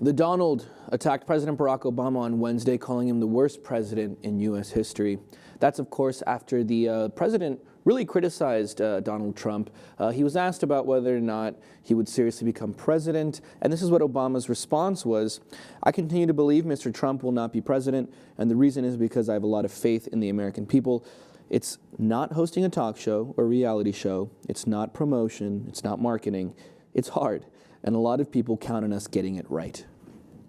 The Donald attacked President Barack Obama on Wednesday, calling him the worst president in U.S. history. That's, of course, after the president really criticized Donald Trump. He was asked about whether or not he would seriously become president, and this is what Obama's response was. I continue to believe Mr. Trump will not be president, and the reason is because I have a lot of faith in the American people. It's not hosting a talk show or reality show. It's not promotion. It's not marketing. It's hard, and a lot of people count on us getting it right.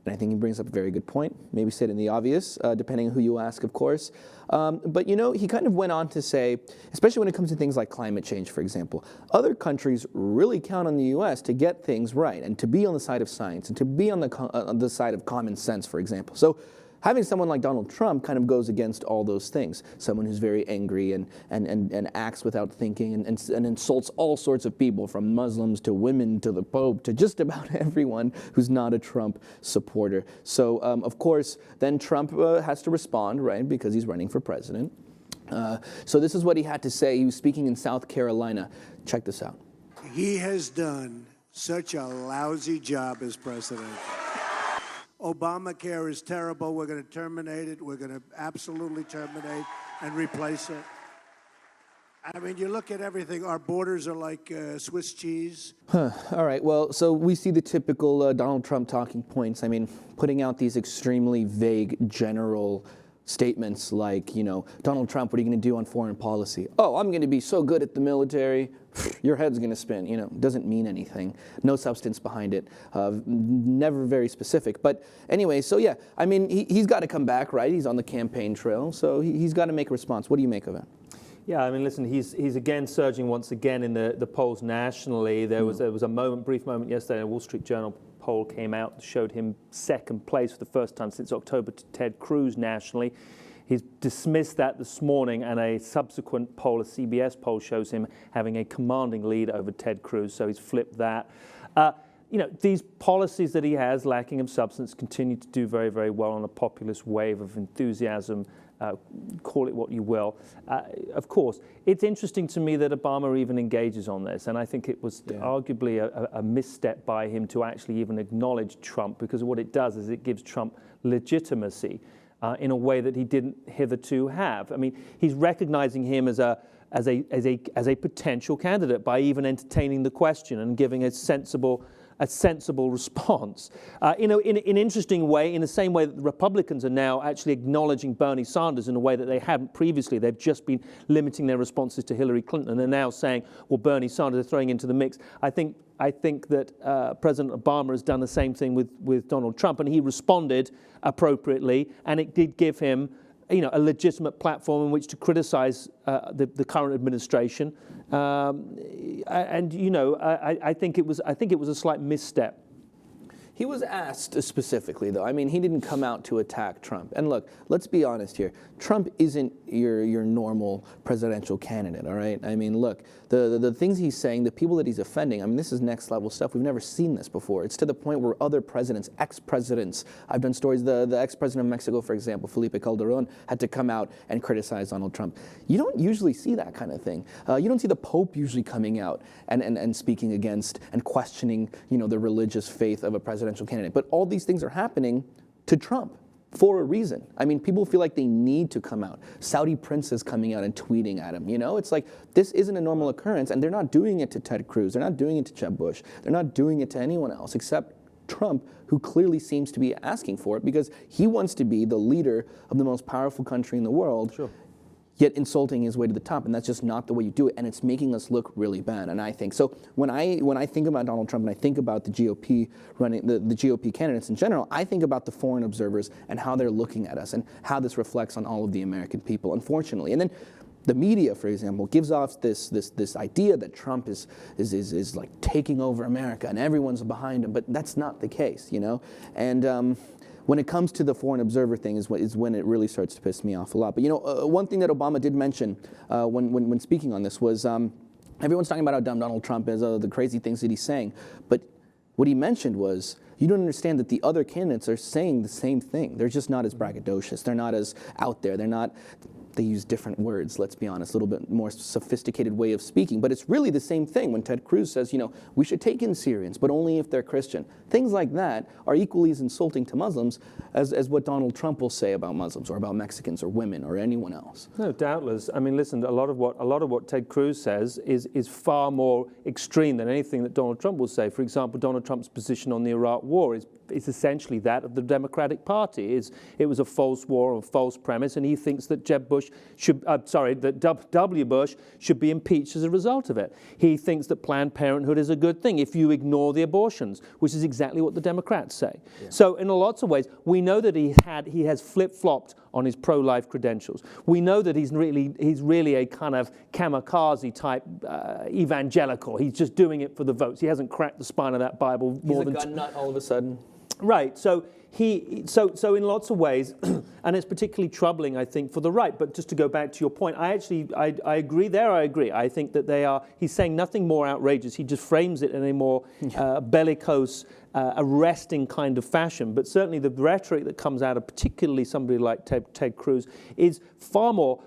And I think he brings up a very good point, maybe stating the obvious, depending on who you ask, of course. But, you know, he kind of went on to say, especially when it comes to things like climate change, for example, other countries really count on the U.S. to get things right and to be on the side of science and to be on the side of common sense, for example. So having someone like Donald Trump kind of goes against all those things. Someone who's very angry and acts without thinking and insults all sorts of people, from Muslims to women to the Pope to just about everyone who's not a Trump supporter. So, of course, then Trump has to respond, right, because he's running for president. So this is what he had to say. He was speaking in South Carolina. Check this out. He has done such a lousy job as president. Obamacare is terrible. We're going to terminate it. We're going to absolutely terminate and replace it. I mean, you look at everything. Our borders are like Swiss cheese. All right. Well, so we see the typical Donald Trump talking points. I mean, putting out these extremely vague, general statements like, you know, Donald Trump, what are you going to do on foreign policy? Oh, I'm going to be so good at the military. Your head's going to spin. You know, doesn't mean anything. No substance behind it. Never very specific. But anyway, so yeah, I mean, he's got to come back, right? He's on the campaign trail, so he's got to make a response. What do you make of it? Yeah, I mean, listen, he's again surging once again in the polls nationally. There was a brief moment yesterday. A Wall Street Journal poll came out that showed him second place for the first time since October to Ted Cruz nationally. He's dismissed that this morning, and a subsequent poll, a CBS poll, shows him having a commanding lead over Ted Cruz, so he's flipped that. You know, these policies that he has, lacking of substance, continue to do very, very well on a populist wave of enthusiasm. Call it what you will. Of course, it's interesting to me that Obama even engages on this, and I think it was arguably a misstep by him to actually even acknowledge Trump, because what it does is it gives Trump legitimacy in a way that he didn't hitherto have. I mean, he's recognizing him as a potential candidate by even entertaining the question and giving a sensible response. In an interesting way, in the same way that the Republicans are now actually acknowledging Bernie Sanders in a way that they hadn't previously. They've just been limiting their responses to Hillary Clinton, and they're now saying, well, Bernie Sanders is throwing into the mix. I think that President Obama has done the same thing with Donald Trump, and he responded appropriately, and it did give him, you know, a legitimate platform in which to criticize the current administration, and you know, I think it was a slight misstep. He was asked specifically, though. I mean, he didn't come out to attack Trump. And look, let's be honest here. Trump isn't your normal presidential candidate, all right? I mean, look, the things he's saying, the people that he's offending, I mean, this is next level stuff. We've never seen this before. It's to the point where other presidents, ex-presidents, I've done stories, the ex-president of Mexico, for example, Felipe Calderón, had to come out and criticize Donald Trump. You don't usually see that kind of thing. You don't see the Pope usually coming out and speaking against and questioning, you know, the religious faith of a presidential candidate. But all these things are happening to Trump for a reason. I mean, people feel like they need to come out. Saudi princes coming out and tweeting at him. You know, it's like, this isn't a normal occurrence, and they're not doing it to Ted Cruz. They're not doing it to Jeb Bush. They're not doing it to anyone else except Trump, who clearly seems to be asking for it because he wants to be the leader of the most powerful country in the world. Sure. Yet insulting his way to the top, and that's just not the way you do it, and it's making us look really bad. And I think so. When I think about Donald Trump and I think about the GOP running the GOP candidates in general, I think about the foreign observers and how they're looking at us and how this reflects on all of the American people, unfortunately. And then the media, for example, gives off this idea that Trump is like taking over America and everyone's behind him, but that's not the case, you know. And when it comes to the foreign observer thing is when it really starts to piss me off a lot. But, you know, one thing that Obama did mention when speaking on this was everyone's talking about how dumb Donald Trump is, the crazy things that he's saying. But what he mentioned was, you don't understand that the other candidates are saying the same thing. They're just not as braggadocious. They're not as out there. they use different words, let's be honest, a little bit more sophisticated way of speaking. But it's really the same thing when Ted Cruz says, we should take in Syrians, but only if they're Christian. Things like that are equally as insulting to Muslims as what Donald Trump will say about Muslims or about Mexicans or women or anyone else. No, doubtless. I mean, listen, a lot of what Ted Cruz says is far more extreme than anything that Donald Trump will say. For example, Donald Trump's position on the Iraq War is essentially that of the Democratic Party. It was a false war on a false premise, and he thinks that W. Bush should be impeached as a result of it. He thinks that Planned Parenthood is a good thing if you ignore the abortions, which is exactly what the Democrats say. Yeah. So in lots of ways, we know that he has flip-flopped on his pro-life credentials. We know that he's really a kind of kamikaze type evangelical. He's just doing it for the votes. He hasn't cracked the spine of that Bible more than... He's a gun nut all of a sudden. Right. So so in lots of ways, and it's particularly troubling, I think, for the right. But just to go back to your point, I agree there. I agree. I think that he's saying nothing more outrageous. He just frames it in a more bellicose, arresting kind of fashion. But certainly the rhetoric that comes out of particularly somebody like Ted Cruz is far more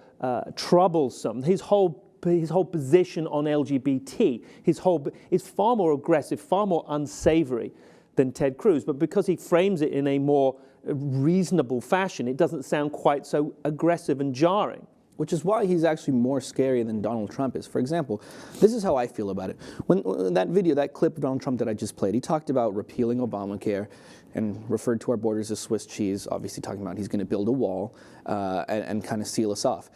troublesome. His whole position on LGBT, is far more aggressive, far more unsavory than Ted Cruz, but because he frames it in a more reasonable fashion, it doesn't sound quite so aggressive and jarring. Which is why he's actually more scary than Donald Trump is. For example, this is how I feel about it. When that video, that clip of Donald Trump that I just played, he talked about repealing Obamacare and referred to our borders as Swiss cheese, obviously talking about he's going to build a wall and kind of seal us off.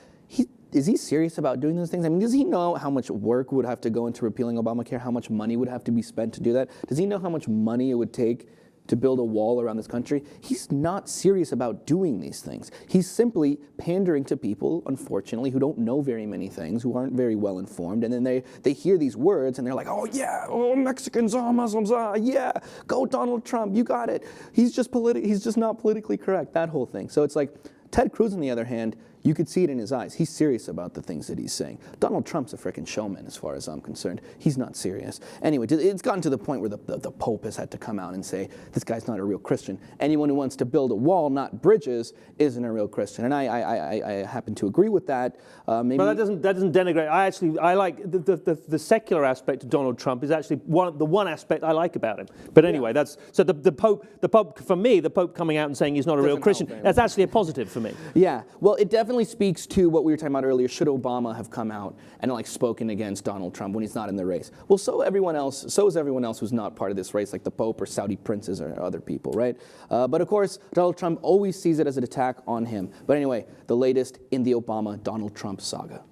Is he serious about doing those things? I mean, does he know how much work would have to go into repealing Obamacare, how much money would have to be spent to do that? Does he know how much money it would take to build a wall around this country? He's not serious about doing these things. He's simply pandering to people, unfortunately, who don't know very many things, who aren't very well informed, and then they hear these words and they're like, oh yeah, oh Mexicans, oh Muslims, yeah, go Donald Trump, you got it. He's just not politically correct, that whole thing. So it's like, Ted Cruz, on the other hand, you could see it in his eyes. He's serious about the things that he's saying. Donald Trump's a freaking showman as far as I'm concerned. He's not serious. Anyway, it's gotten to the point where the Pope has had to come out and say, this guy's not a real Christian. Anyone who wants to build a wall, not bridges, isn't a real Christian. And I happen to agree with that. But that doesn't denigrate. I like the secular aspect of Donald Trump is actually the one aspect I like about him. But anyway, that's so the Pope for me, the Pope coming out and saying he's not a real Christian, that's actually a positive for me. Yeah, well, it definitely speaks to what we were talking about earlier. Should Obama have come out and spoken against Donald Trump when he's not in the race? Well, so is everyone else who's not part of this race, like the Pope or Saudi princes or other people, right? But of course, Donald Trump always sees it as an attack on him. But anyway, the latest in the Obama-Donald Trump saga.